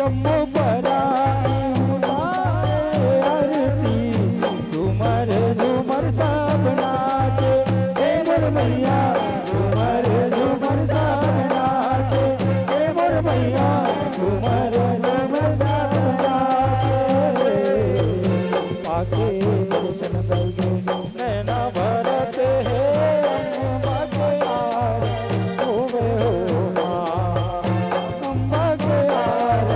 जम्मू पराई उतारे आरती झूमर झूमर सब नाचे हे मोर मैया झूमर झूमर सब नाचे हे मोर मैया झूमर झूमर सब नाचे पाके दर्शन करके नैना भरते हैं अम्बा के यार होवे हो माँ अम्बा के यार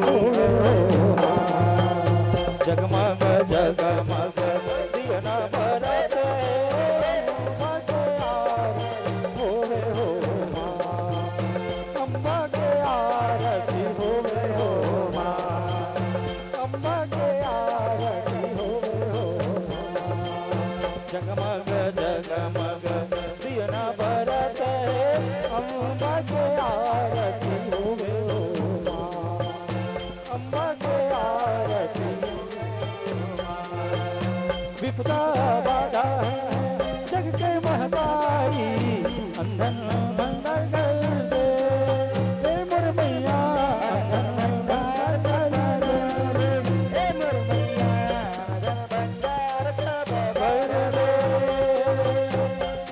होवे हो माँ जगमग जगमग दियना भरते अम्बा के यार होवे हो माँ अम्बा के आरती होवे हो माँ अम्बा के आरती होवे हो जगमग जगमग दियना भरते अम्बा के आरती होवे हो माँ अम्बा के आरती विपदा बाधा जग के महतारी अंधन मंगल कर दे हे मोर मैया अंधन मंगल कर दे हे मोर मैया अंधन मंगल कर दे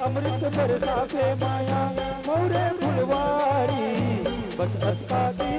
अमृत बरसा के माया मोरे फुलवारी बस अटका दी